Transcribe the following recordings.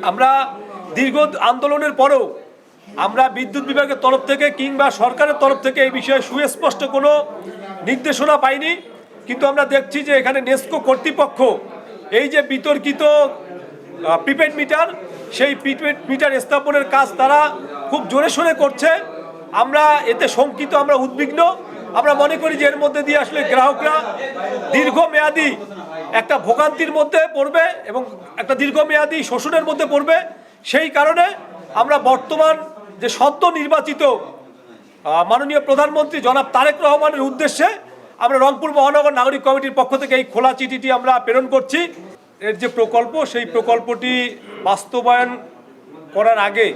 আমরা দীর্ঘ আন্দোলনের পরেও আমরা বিদ্যুৎ বিভাগের তরফ থেকে কিংবা সরকারের তরফ থেকে এই বিষয়ে সুস্পষ্ট কোনো নির্দেশনা পাইনি। কিন্তু আমরা দেখছি যে এখানে নেস্কো কর্তৃপক্ষ এই যে বিতর্কিত প্রিপেড মিটার, সেই প্রিপেড মিটার স্থাপনের কাজ তারা খুব জোরে সোরে করছে। আমরা এতে শঙ্কিত, আমরা উদ্বিগ্ন। আমরা মনে করি যে এর মধ্যে দিয়ে আসলে গ্রাহকরা দীর্ঘমেয়াদী একটা ভোগান্তির মধ্যে পড়বে এবং একটা দীর্ঘমেয়াদী শোষণের মধ্যে পড়বে। সেই কারণে আমরা বর্তমান যে সদ্য নির্বাচিত মাননীয় প্রধানমন্ত্রী জনাব তারেক রহমানের উদ্দেশ্যে আমরা রংপুর মহানগর নাগরিক কমিটির পক্ষ থেকে এই খোলা চিঠিটি আমরা প্রেরণ করছি। এর যে প্রকল্প, সেই প্রকল্পটি বাস্তবায়ন করার আগে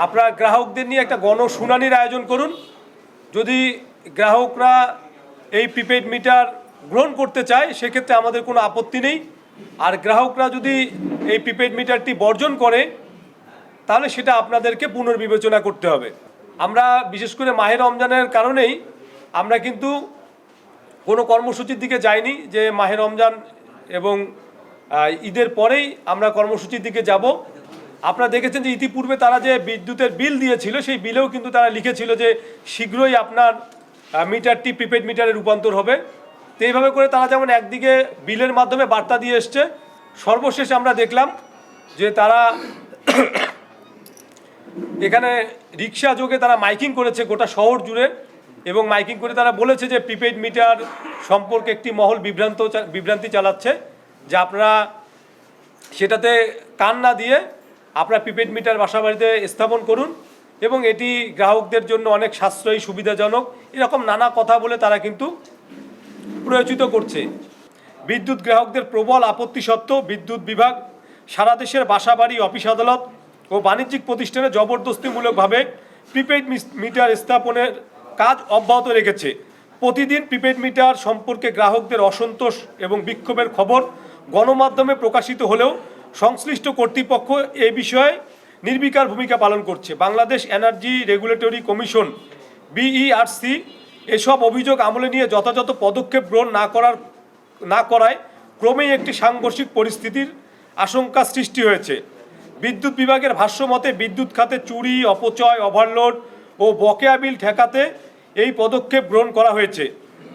আপনারা গ্রাহকদের নিয়ে একটা গণশুনানির আয়োজন করুন। যদি গ্রাহকরা এই প্রিপেড মিটার গ্রহণ করতে চায় সেক্ষেত্রে আমাদের কোনো আপত্তি নেই। আর গ্রাহকরা যদি এই প্রিপেড মিটারটি বর্জন করে তাহলে সেটা আপনাদেরকে পুনর্বিবেচনা করতে হবে। আমরা বিশেষ করে মাহে রমজানের কারণেই আমরা কিন্তু কোনো কর্মসূচির দিকে যাইনি যে মাহে রমজান এবং ঈদের পরেই আমরা কর্মসূচির দিকে যাব। আপনারা দেখেছেন যে ইতিপূর্বে তারা যে বিদ্যুতের বিল দিয়েছিল সেই বিলেও কিন্তু তারা লিখেছিল যে শীঘ্রই আপনার মিটারটি প্রিপেড মিটারে রূপান্তর হবে। তো এইভাবে করে তারা যেমন একদিকে বিলের মাধ্যমে বার্তা দিয়ে এসছে, সর্বশেষ আমরা দেখলাম যে তারা এখানে রিক্সা যোগে তারা মাইকিং করেছে গোটা শহর জুড়ে, এবং মাইকিং করে তারা বলেছে যে প্রিপেড মিটার সম্পর্কে একটি মহল বিভ্রান্তি চালাচ্ছে, যে আপনারা সেটাতে কান না দিয়ে আপনারা প্রিপেড মিটার বাসাবাড়িতে স্থাপন করুন এবং এটি গ্রাহকদের জন্য অনেক সাশ্রয়ী সুবিধাজনক, এরকম নানা কথা বলে তারা কিন্তু প্রয়োজিত করছে। বিদ্যুৎ গ্রাহকদের প্রবল আপত্তি সত্ত্বেও বিদ্যুৎ বিভাগ সারা দেশের বাসাবাড়ি, অফিস আদালত ও বাণিজ্যিক প্রতিষ্ঠানে জবরদস্তিমূলকভাবে প্রিপেড মিটার স্থাপনের কাজ অব্যাহত রেখেছে। প্রতিদিন প্রিপেড মিটার সম্পর্কে গ্রাহকদের অসন্তোষ এবং বিক্ষোভের খবর গণমাধ্যমে প্রকাশিত হলেও সংশ্লিষ্ট কর্তৃপক্ষ এই বিষয়ে নির্বিকার ভূমিকা পালন করছে। Bangladesh energy regulatory commission BERC এসব অভিযোগ আমলে নিয়ে যথাযথ পদক্ষেপ গ্রহণ না করায় ক্রমেই একটি সাংঘর্ষিক পরিস্থিতির আশঙ্কা সৃষ্টি হয়েছে। বিদ্যুৎ বিভাগের ভাষ্যমতে বিদ্যুৎ খাতে চুরি, অপচয়, ওভারলোড ও বকেয়া বিল ঠেকাতে এই পদক্ষেপ গ্রহণ করা হয়েছে।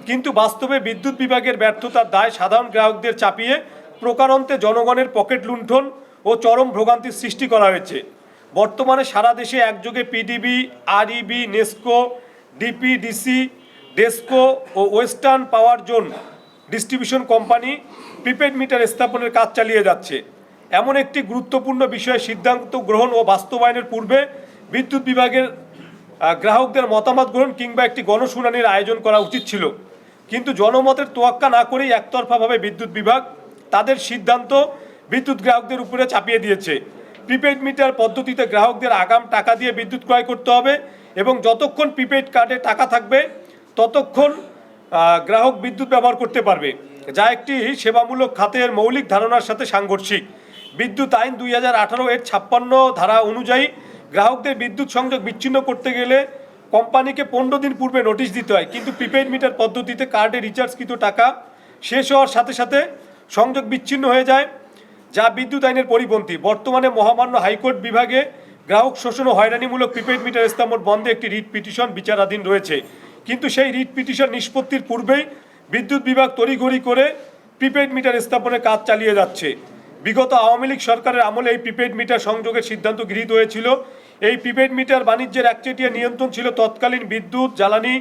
কিন্তু বাস্তবে বিদ্যুৎ বিভাগের ব্যর্থতার দায় সাধারণ গ্রাহকদের চাপিয়ে প্রকারান্তে জনগণের পকেট লুণ্ঠন ও চরম ভোগান্তির সৃষ্টি করা হয়েছে। বর্তমানে সারা দেশে একযোগে PDB, REB, NESCO, DPDC, DESCO ও western power zone distribution company prepaid meter স্থাপনের কাজ চালিয়ে যাচ্ছে। এমন একটি গুরুত্বপূর্ণ বিষয়ে সিদ্ধান্ত গ্রহণ ও বাস্তবায়নের পূর্বে বিদ্যুৎ বিভাগের গ্রাহকদের মতামত গ্রহণ কিংবা একটি গণশুনানির আয়োজন করা উচিত ছিল। কিন্তু জনমতের তোয়াক্কা না করেই একতরফাভাবে বিদ্যুৎ বিভাগ তাদের সিদ্ধান্ত বিদ্যুৎ গ্রাহকদের উপরে চাপিয়ে দিয়েছে। প্রিপেড মিটার পদ্ধতিতে গ্রাহকদের আগাম টাকা দিয়ে বিদ্যুৎ ক্রয় করতে হবে এবং যতক্ষণ প্রিপেড কার্ডে টাকা থাকবে ততক্ষণ গ্রাহক বিদ্যুৎ ব্যবহার করতে পারবে, যা একটি সেবামূলক খাতের মৌলিক ধারণার সাথে সাংঘর্ষিক। বিদ্যুৎ আইন 2018 এর 56 ধারা অনুযায়ী গ্রাহকদের বিদ্যুৎ সংযোগ বিচ্ছিন্ন করতে গেলে কোম্পানিকে 15 দিন পূর্বে নোটিশ দিতে হয়। কিন্তু প্রিপেড মিটার পদ্ধতিতে কার্ডে রিচার্জকৃত টাকা শেষ হওয়ার সাথে সাথে সংযোগ বিচ্ছিন্ন হয়ে যায়, যা বিদ্যুৎ আইনের পরিপন্থী। বর্তমানে মহামান্য হাইকোর্ট বিভাগে গ্রাহক শোষণ ও হয়রানিমূলক প্রিপেড মিটার স্থাপন বন্ধে একটি রিট পিটিশন বিচারাধীন রয়েছে। কিন্তু সেই রিট পিটিশন নিষ্পত্তির পূর্বেই বিদ্যুৎ বিভাগ তড়িঘড়ি করে প্রিপেড মিটার স্থাপনের কাজ চালিয়ে যাচ্ছে। বিগত আওয়ামী লীগ সরকারের আমলে এই প্রিপেড মিটার সংযোগের সিদ্ধান্ত গৃহীত হয়েছিল। এই প্রিপেড মিটার বাণিজ্যের একচেটিয়া নিয়ন্ত্রণ ছিল তৎকালীন বিদ্যুৎ, জ্বালানি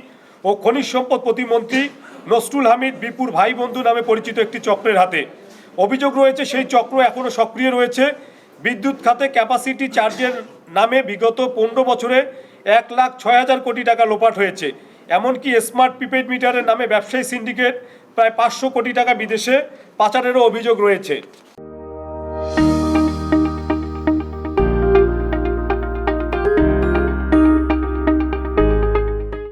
ও খনিজ সম্পদ প্রতিমন্ত্রী নসরুল হামিদ বিপুর ভাই বন্ধু নামে পরিচিত একটি চক্রের হাতে। অভিযোগ রয়েছে সেই চক্র এখনও সক্রিয় রয়েছে। বিদ্যুৎ খাতে ক্যাপাসিটি চার্জের নামে বিগত 15 বছরে 1,06,000 কোটি টাকা লোপাট হয়েছে। এমনকি স্মার্ট প্রিপেড মিটারের নামে ব্যবসায়ী সিন্ডিকেট প্রায় 500 কোটি টাকা বিদেশে পাচারেরও অভিযোগ রয়েছে।